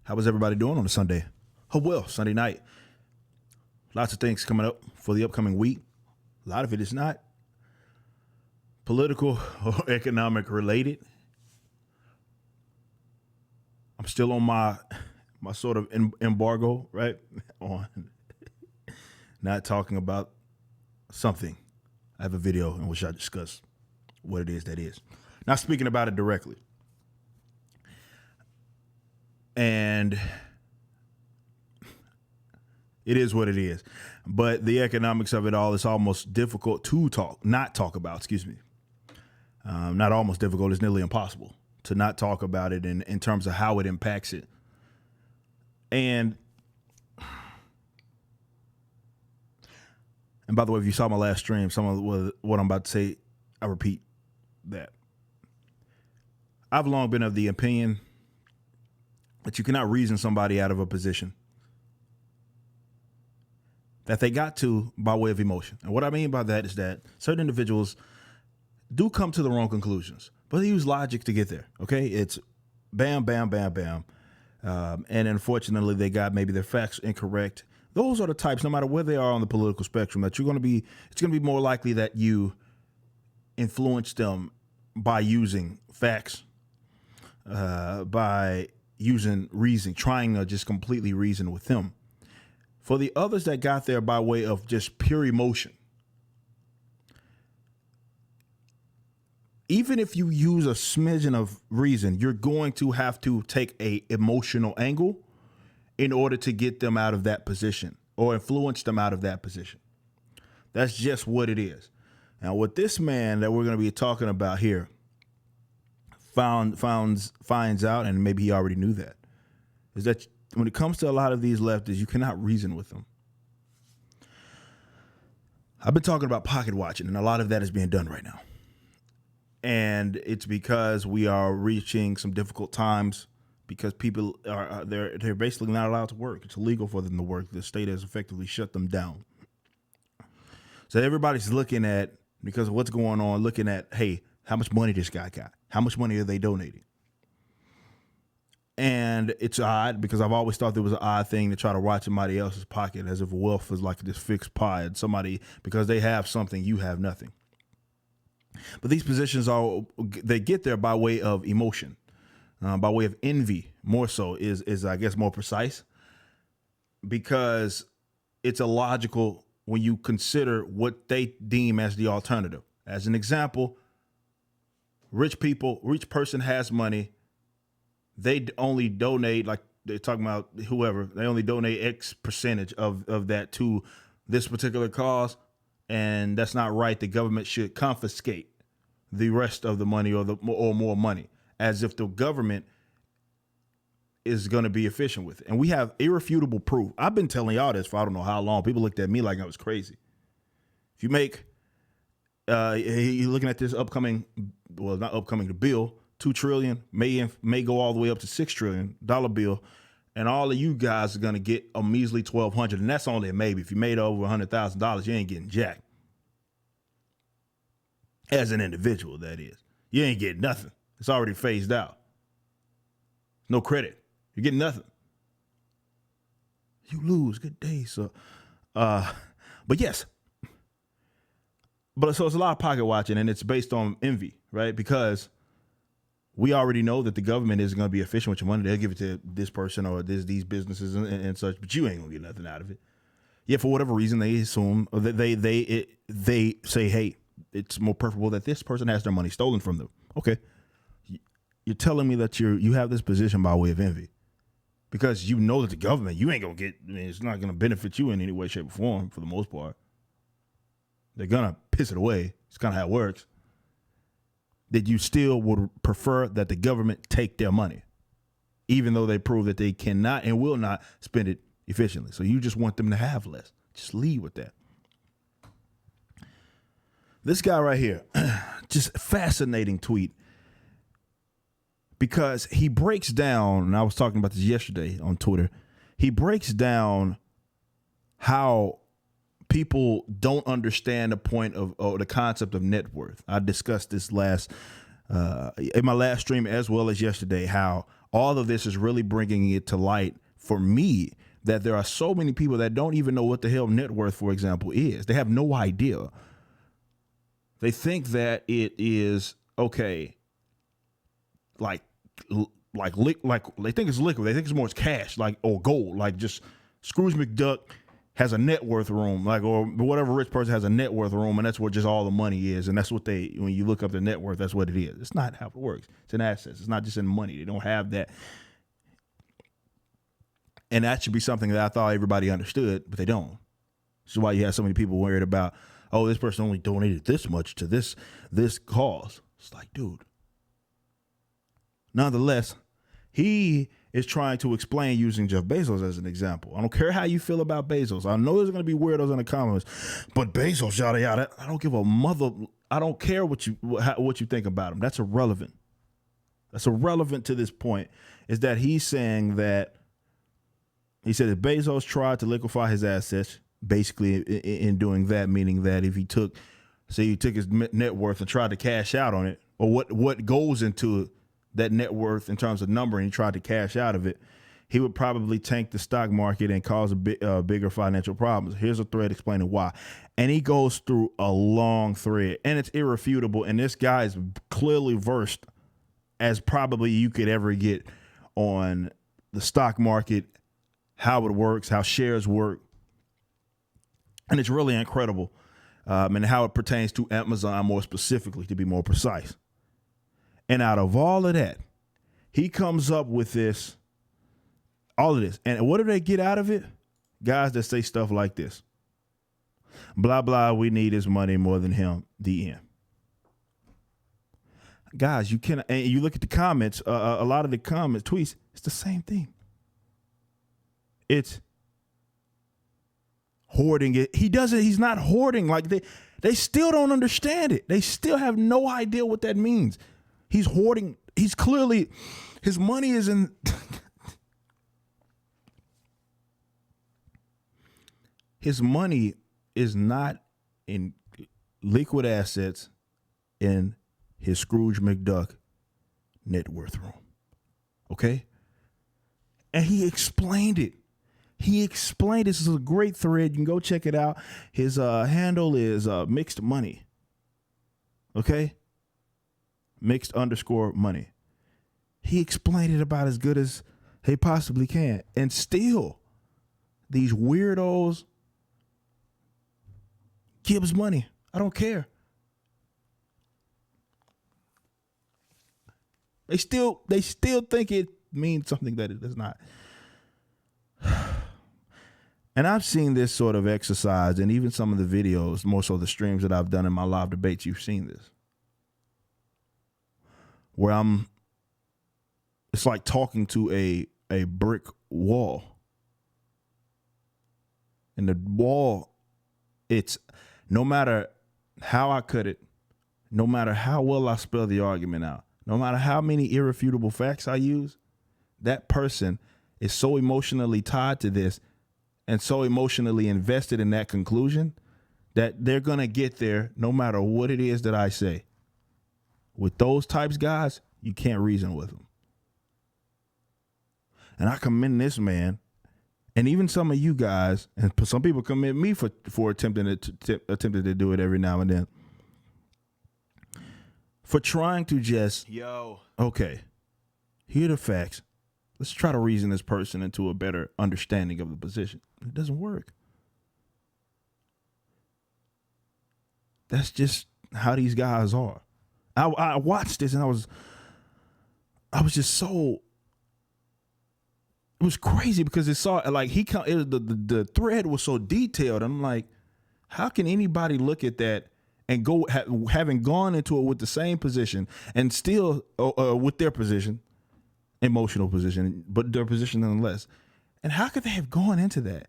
How was everybody doing on a Sunday? Oh, well, Sunday night. Lots of things coming up for the upcoming week. A lot of it is not political or economic related. I'm still on my sort of embargo, right? On not talking about something. I have a video in which I discuss what it is that is. Not speaking about it directly. And it is what it is. But the economics of it all is almost difficult to not talk about, excuse me. Not almost difficult, it's nearly impossible to not talk about it in terms of how it impacts it. And by the way, if you saw my last stream, some of what I'm about to say, I repeat that. I've long been of the opinion that you cannot reason somebody out of a position that they got to by way of emotion. And what I mean by that is that certain individuals do come to the wrong conclusions, but they use logic to get there. Okay. It's bam, bam, bam, bam. And unfortunately they got maybe their facts incorrect. Those are the types, no matter where they are on the political spectrum, that it's going to be more likely that you influence them by using facts, by using reason, trying to just completely reason with them. For the others that got there by way of just pure emotion, even if you use a smidgen of reason, you're going to have to take a emotional angle in order to get them out of that position or influence them out of that position. That's just what it is. Now, what this man that we're going to be talking about here finds out, and maybe he already knew that, is that when it comes to a lot of these leftists, you cannot reason with them. I've been talking about pocket watching, and a lot of that is being done right now. And it's because we are reaching some difficult times because people they're basically not allowed to work. It's illegal for them to work. The state has effectively shut them down. So everybody's looking at, because of what's going on, looking at, hey, how much money this guy got? How much money are they donating? And it's odd because I've always thought there was an odd thing to try to watch somebody else's pocket as if wealth is like this fixed pie and somebody, because they have something, you have nothing. But these positions they get there by way of emotion, by way of envy, more so is I guess more precise, because it's illogical when you consider what they deem as the alternative. As an example, rich person has money. They only donate, like they're talking about whoever, they only donate X percentage of that to this particular cause. And that's not right. The government should confiscate the rest of the money or more money, as if the government is going to be efficient with it. And we have irrefutable proof. I've been telling y'all this for I don't know how long. People looked at me like I was crazy. If you make, you're looking at this upcoming, well, not upcoming, the bill, $2 trillion, may go all the way up to $6 trillion bill. And all of you guys are going to get a measly $1,200. And that's only a maybe. If you made over $100,000, you ain't getting jack. As an individual, that is. You ain't getting nothing. It's already phased out. No credit. You're getting nothing. You lose. Good day. So, but yes. But so it's a lot of pocket watching, and it's based on envy, right? Because we already know that the government isn't going to be efficient with your money. They'll give it to this person or these businesses and such, but you ain't going to get nothing out of it. Yet for whatever reason, they assume, or they say, hey, it's more preferable that this person has their money stolen from them. Okay. You're telling me that you have this position by way of envy because you know that the government, you ain't going to get, it's not going to benefit you in any way, shape, or form for the most part. They're going to piss it away. It's kind of how it works. That you still would prefer that the government take their money, even though they prove that they cannot and will not spend it efficiently. So you just want them to have less. Just lead with that. This guy right here, just fascinating tweet, because he breaks down, and I was talking about this yesterday on Twitter, he breaks down how people don't understand the point of or the concept of net worth. I discussed this in my last stream as well as yesterday, how all of this is really bringing it to light for me that there are so many people that don't even know what the hell net worth, for example, is. They have no idea. They think that it is okay, like they think it's liquid. They think it's more cash, like, or gold, like just Scrooge McDuck has a net worth room, like, or whatever rich person has a net worth room, and that's where just all the money is, and that's what when you look up the net worth, that's what it is. It's not how it works. It's in assets. It's not just in money. They don't have that, and that should be something that I thought everybody understood, but they don't. This is why you have so many people worried about, oh, this person only donated this much to this cause. It's like, dude. Nonetheless, he is trying to explain using Jeff Bezos as an example. I don't care how you feel about Bezos. I know there's going to be weirdos in the comments, but Bezos, yada yada. I don't give a mother. I don't care what you think about him. That's irrelevant. That's irrelevant to this point. Is that he's saying that he said that Bezos tried to liquefy his assets. Basically, in doing that, meaning that if he took his net worth and tried to cash out on it, or what goes into that net worth in terms of number, and he tried to cash out of it, he would probably tank the stock market and cause bigger financial problems. Here's a thread explaining why. And he goes through a long thread, and it's irrefutable. And this guy is clearly versed as probably you could ever get on the stock market, how it works, how shares work. And it's really incredible, and how it pertains to Amazon more specifically, to be more precise. And out of all of that, he comes up with all of this. And what do they get out of it? Guys that say stuff like this. Blah, blah, we need his money more than him, the end. Guys, you can, and you look at the comments, a lot of the comments, tweets, it's the same thing. It's hoarding it. He's not hoarding. Like they still don't understand it. They still have no idea what that means. He's hoarding. He's clearly, his money is in, his money is not in liquid assets in his Scrooge McDuck net worth room. Okay? And he explained it. This is a great thread. You can go check it out. His handle is mixed money. Okay? Mixed_money. He explained it about as good as he possibly can. And still, these weirdos gives money. I don't care. They still think it means something that it does not. And I've seen this sort of exercise, and even some of the videos, more so the streams that I've done in my live debates, you've seen this. Where it's like talking to a brick wall. And the wall, it's no matter how I cut it, no matter how well I spell the argument out, no matter how many irrefutable facts I use, that person is so emotionally tied to this and so emotionally invested in that conclusion that they're going to get there no matter what it is that I say. With those types guys, you can't reason with them. And I commend this man, and even some of you guys, and some people commend me for attempting to do it every now and then, for trying to just, okay, here are the facts. Let's try to reason this person into a better understanding of the position. It doesn't work. That's just how these guys are. I watched this and I was just so, it was crazy because it saw like the thread was so detailed. I'm like, how can anybody look at that and go having gone into it with the same position and still with their position, emotional position, but their position nonetheless. And how could they have gone into that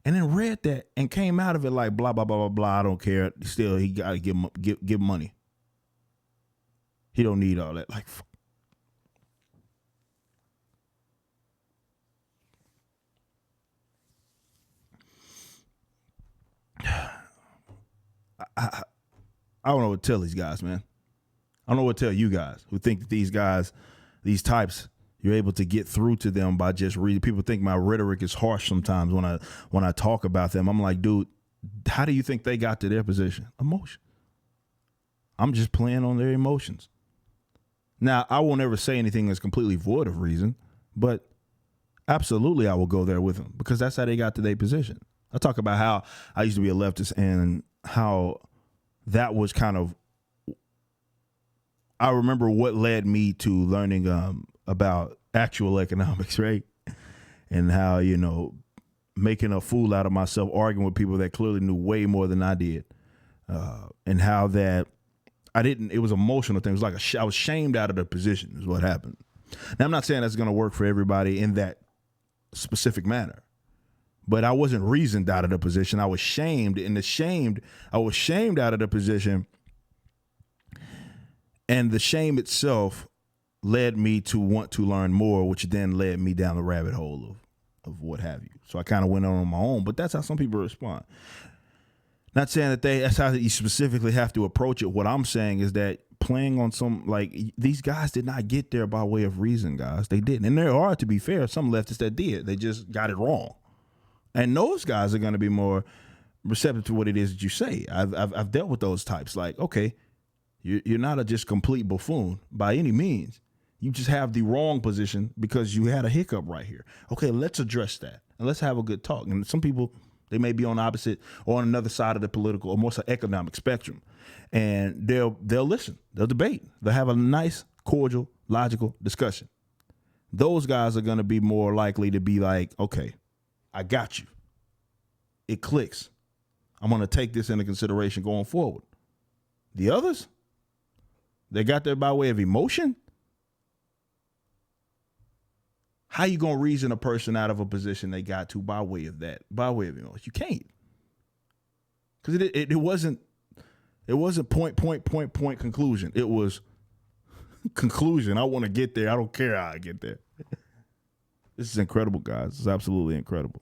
and then read that and came out of it like blah blah blah blah blah? I don't care. Still, he got to give money. He don't need all that. Like, I don't know what to tell these guys, man. I don't know what to tell you guys who think that these guys, these types, You're able to get through to them by just reading. People think my rhetoric is harsh sometimes when I talk about them. I'm like, dude, how do you think they got to their position? Emotion. I'm just playing on their emotions. Now, I won't ever say anything that's completely void of reason, but absolutely I will go there with them because that's how they got to their position. I talk about how I used to be a leftist and how that was kind of, I remember what led me to learning about actual economics, right? And how, making a fool out of myself, arguing with people that clearly knew way more than I did. And how that it was emotional thing. It was like I was shamed out of the position is what happened. Now, I'm not saying that's going to work for everybody in that specific manner, but I wasn't reasoned out of the position. I was shamed, and I was shamed out of the position. And the shame itself led me to want to learn more, which then led me down the rabbit hole of what have you. So I kind of went on my own, but that's how some people respond. Not saying that that's how you specifically have to approach it. What I'm saying is that playing on these guys did not get there by way of reason, guys. They didn't. And there are, to be fair, some leftists that did. They just got it wrong. And those guys are going to be more receptive to what it is that you say. I've dealt with those types. Like, okay, you're not a just complete buffoon by any means. You just have the wrong position because you had a hiccup right here. Okay, let's address that and let's have a good talk. And some people, they may be on opposite or on another side of the political or more so economic spectrum, and they'll listen, they'll debate, they'll have a nice, cordial, logical discussion. Those guys are going to be more likely to be like, okay, I got you. It clicks. I'm going to take this into consideration going forward. The others, they got there by way of emotion. How you going to reason a person out of a position they got to by way of that, by way of emotion? You can't. Because it wasn't point, conclusion. It was conclusion. I want to get there. I don't care how I get there. This is incredible, guys. This is absolutely incredible.